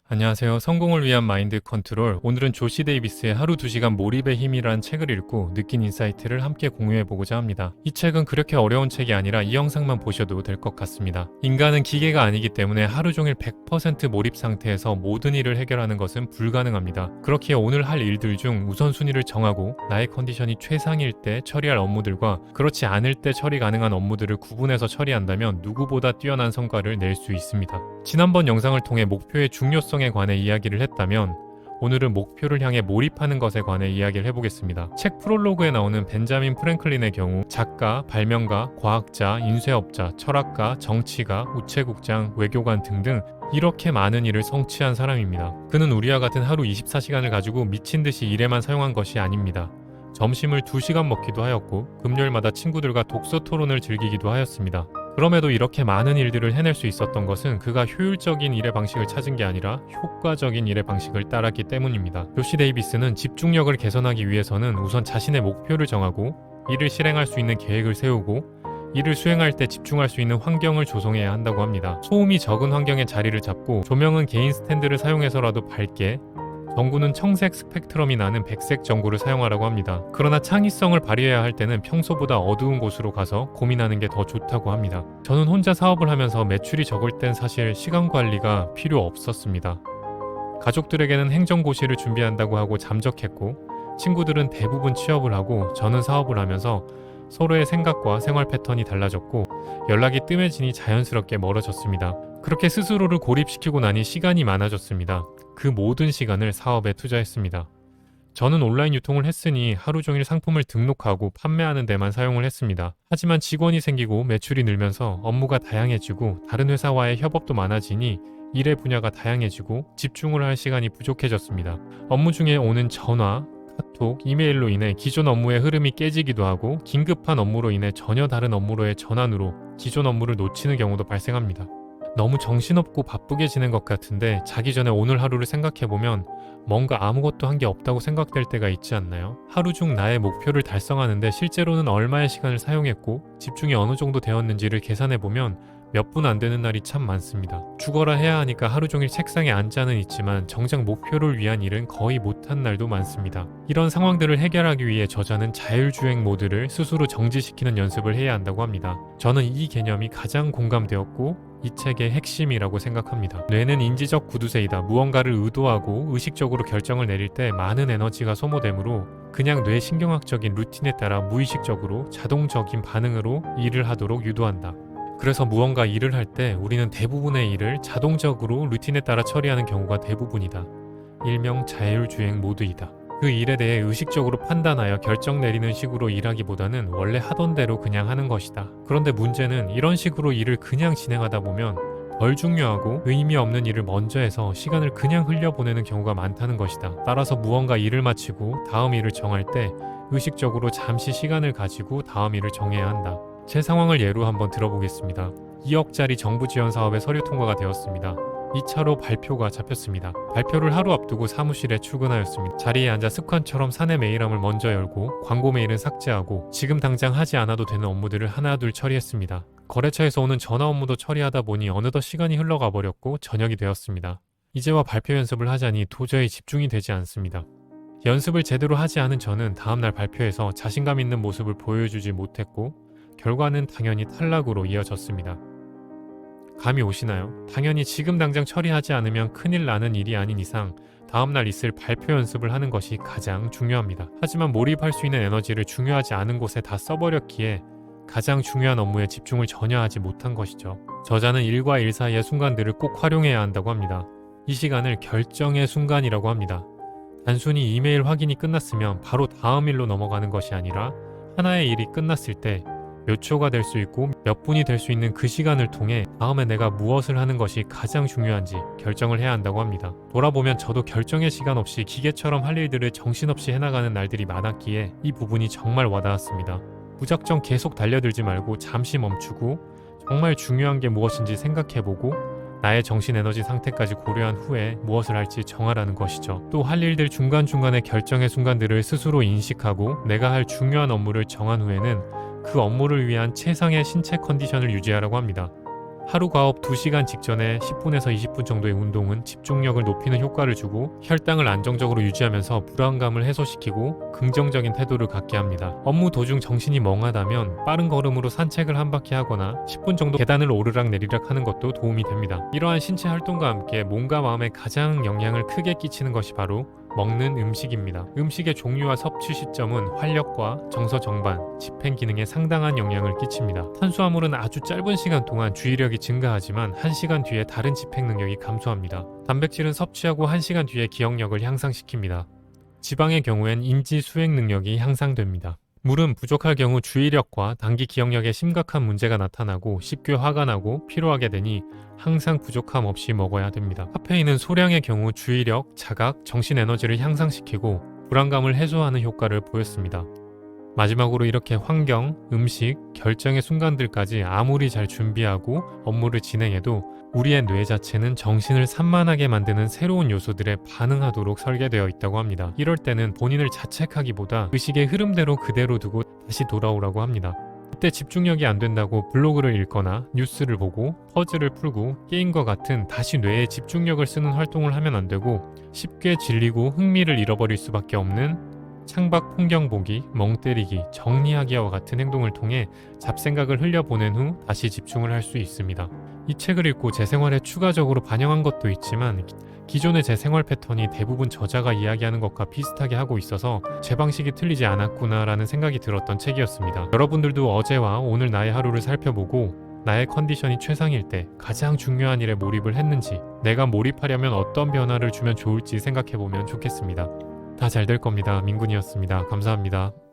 안녕하세요. 성공을 위한 마인드 컨트롤. 오늘은 조시 데이비스의 하루 2시간 몰입의 힘이라는 책을 읽고 느낀 인사이트를 함께 공유해 보고자 합니다. 이 책은 그렇게 어려운 책이 아니라 이 영상만 보셔도 될 것 같습니다. 인간은 기계가 아니기 때문에 하루 종일 100% 몰입 상태에서 모든 일을 해결하는 것은 불가능합니다. 그렇기에 오늘 할 일들 중 우선순위를 정하고 나의 컨디션이 최상일 때 처리할 업무들과 그렇지 않을 때 처리 가능한 업무들을 구분해서 처리한다면 누구보다 뛰어난 성과를 낼 수 있습니다. 지난번 영상을 통해 목표의 중요성에 관해 이야기를 했다면 오늘은 목표를 향해 몰입하는 것에 관해 이야기를 해보겠습니다. 책 프롤로그에 나오는 벤자민 프랭클린의 경우 작가, 발명가, 과학자, 인쇄업자, 철학가, 정치가, 우체국장, 외교관 등등 이렇게 많은 일을 성취한 사람입니다. 그는 우리와 같은 하루 24시간을 가지고 미친 듯이 일에만 사용한 것이 아닙니다. 점심을 2시간 먹기도 하였고 금요일마다 친구들과 독서 토론을 즐기기도 하였습니다. 그럼에도 이렇게 많은 일들을 해낼 수 있었던 것은 그가 효율적인 일의 방식을 찾은 게 아니라 효과적인 일의 방식을 따랐기 때문입니다. 조시 데이비스는 집중력을 개선하기 위해서는 우선 자신의 목표를 정하고 이를 실행할 수 있는 계획을 세우고 이를 수행할 때 집중할 수 있는 환경을 조성해야 한다고 합니다. 소음이 적은 환경에 자리를 잡고 조명은 개인 스탠드를 사용해서라도 밝게, 전구는 청색 스펙트럼이 나는 백색 전구를 사용하라고 합니다. 그러나 창의성을 발휘해야 할 때는 평소보다 어두운 곳으로 가서 고민하는 게 더 좋다고 합니다. 저는 혼자 사업을 하면서 매출이 적을 땐 사실 시간 관리가 필요 없었습니다. 가족들에게는 행정고시를 준비한다고 하고 잠적했고 친구들은 대부분 취업을 하고 저는 사업을 하면서 서로의 생각과 생활 패턴이 달라졌고 연락이 뜸해지니 자연스럽게 멀어졌습니다. 그렇게 스스로를 고립시키고 나니 시간이 많아졌습니다. 그 모든 시간을 사업에 투자했습니다. 저는 온라인 유통을 했으니 하루 종일 상품을 등록하고 판매하는 데만 사용을 했습니다. 하지만 직원이 생기고 매출이 늘면서 업무가 다양해지고 다른 회사와의 협업도 많아지니 일의 분야가 다양해지고 집중을 할 시간이 부족해졌습니다. 업무 중에 오는 전화, 카톡, 이메일로 인해 기존 업무의 흐름이 깨지기도 하고 긴급한 업무로 인해 전혀 다른 업무로의 전환으로 기존 업무를 놓치는 경우도 발생합니다. 너무 정신없고 바쁘게 지낸 것 같은데 자기 전에 오늘 하루를 생각해보면 뭔가 아무것도 한 게 없다고 생각될 때가 있지 않나요? 하루 중 나의 목표를 달성하는데 실제로는 얼마의 시간을 사용했고 집중이 어느 정도 되었는지를 계산해보면 몇 분 안 되는 날이 참 많습니다. 죽어라 해야 하니까 하루 종일 책상에 앉아는 있지만 정작 목표를 위한 일은 거의 못한 날도 많습니다. 이런 상황들을 해결하기 위해 저자는 자율주행 모드를 스스로 정지시키는 연습을 해야 한다고 합니다. 저는 이 개념이 가장 공감되었고 이 책의 핵심이라고 생각합니다. 뇌는 인지적 구두쇠이다. 무언가를 의도하고 의식적으로 결정을 내릴 때 많은 에너지가 소모되므로 그냥 뇌 신경학적인 루틴에 따라 무의식적으로 자동적인 반응으로 일을 하도록 유도한다. 그래서 무언가 일을 할 때 우리는 대부분의 일을 자동적으로 루틴에 따라 처리하는 경우가 대부분이다. 일명 자율주행 모드이다. 그 일에 대해 의식적으로 판단하여 결정 내리는 식으로 일하기보다는 원래 하던 대로 그냥 하는 것이다. 그런데 문제는 이런 식으로 일을 그냥 진행하다 보면 덜 중요하고 의미 없는 일을 먼저 해서 시간을 그냥 흘려보내는 경우가 많다는 것이다. 따라서 무언가 일을 마치고 다음 일을 정할 때 의식적으로 잠시 시간을 가지고 다음 일을 정해야 한다. 제 상황을 예로 한번 들어보겠습니다. 2억짜리 정부 지원 사업의 서류 통과가 되었습니다. 2차로 발표가 잡혔습니다. 발표를 하루 앞두고 사무실에 출근하였습니다. 자리에 앉아 습관처럼 사내 메일함을 먼저 열고 광고 메일은 삭제하고 지금 당장 하지 않아도 되는 업무들을 하나둘 처리했습니다. 거래처에서 오는 전화 업무도 처리하다 보니 어느덧 시간이 흘러가 버렸고 저녁이 되었습니다. 이제와 발표 연습을 하자니 도저히 집중이 되지 않습니다. 연습을 제대로 하지 않은 저는 다음날 발표에서 자신감 있는 모습을 보여주지 못했고 결과는 당연히 탈락으로 이어졌습니다. 감이 오시나요? 당연히 지금 당장 처리하지 않으면 큰일 나는 일이 아닌 이상 다음날 있을 발표 연습을 하는 것이 가장 중요합니다. 하지만 몰입할 수 있는 에너지를 중요하지 않은 곳에 다 써버렸기에 가장 중요한 업무에 집중을 전혀 하지 못한 것이죠. 저자는 일과 일 사이의 순간들을 꼭 활용해야 한다고 합니다. 이 시간을 결정의 순간이라고 합니다. 단순히 이메일 확인이 끝났으면 바로 다음 일로 넘어가는 것이 아니라 하나의 일이 끝났을 때 몇 초가 될 수 있고 몇 분이 될 수 있는 그 시간을 통해 다음에 내가 무엇을 하는 것이 가장 중요한지 결정을 해야 한다고 합니다. 돌아보면 저도 결정의 시간 없이 기계처럼 할 일들을 정신없이 해나가는 날들이 많았기에 이 부분이 정말 와닿았습니다. 무작정 계속 달려들지 말고 잠시 멈추고 정말 중요한 게 무엇인지 생각해보고 나의 정신 에너지 상태까지 고려한 후에 무엇을 할지 정하라는 것이죠. 또 할 일들 중간중간의 결정의 순간들을 스스로 인식하고 내가 할 중요한 업무를 정한 후에는 그 업무를 위한 최상의 신체 컨디션을 유지하라고 합니다. 하루 과업 2시간 직전에 10분에서 20분 정도의 운동은 집중력을 높이는 효과를 주고 혈당을 안정적으로 유지하면서 불안감을 해소시키고 긍정적인 태도를 갖게 합니다. 업무 도중 정신이 멍하다면 빠른 걸음으로 산책을 한 바퀴 하거나 10분 정도 계단을 오르락 내리락 하는 것도 도움이 됩니다. 이러한 신체 활동과 함께 몸과 마음에 가장 영향을 크게 끼치는 것이 바로 먹는 음식입니다. 음식의 종류와 섭취 시점은 활력과 정서 정반, 집행 기능에 상당한 영향을 끼칩니다. 탄수화물은 아주 짧은 시간 동안 주의력이 증가하지만 1시간 뒤에 다른 집행 능력이 감소합니다. 단백질은 섭취하고 1시간 뒤에 기억력을 향상시킵니다. 지방의 경우엔 인지 수행 능력이 향상됩니다. 물은 부족할 경우 주의력과 단기 기억력에 심각한 문제가 나타나고 쉽게 화가 나고 피로하게 되니 항상 부족함 없이 먹어야 됩니다. 카페인은 소량의 경우 주의력, 자각, 정신 에너지를 향상시키고 불안감을 해소하는 효과를 보였습니다. 마지막으로 이렇게 환경, 음식, 결정의 순간들까지 아무리 잘 준비하고 업무를 진행해도 우리의 뇌 자체는 정신을 산만하게 만드는 새로운 요소들에 반응하도록 설계되어 있다고 합니다. 이럴 때는 본인을 자책하기보다 의식의 흐름대로 그대로 두고 다시 돌아오라고 합니다. 그때 집중력이 안 된다고 블로그를 읽거나 뉴스를 보고 퍼즐을 풀고 게임과 같은 다시 뇌에 집중력을 쓰는 활동을 하면 안 되고 쉽게 질리고 흥미를 잃어버릴 수밖에 없는 창밖 풍경 보기, 멍 때리기, 정리하기와 같은 행동을 통해 잡생각을 흘려보낸 후 다시 집중을 할 수 있습니다. 이 책을 읽고 제 생활에 추가적으로 반영한 것도 있지만 기존의 제 생활 패턴이 대부분 저자가 이야기하는 것과 비슷하게 하고 있어서 제 방식이 틀리지 않았구나라는 생각이 들었던 책이었습니다. 여러분들도 어제와 오늘 나의 하루를 살펴보고 나의 컨디션이 최상일 때 가장 중요한 일에 몰입을 했는지, 내가 몰입하려면 어떤 변화를 주면 좋을지 생각해보면 좋겠습니다. 다 잘 될 겁니다. 민군이었습니다. 감사합니다.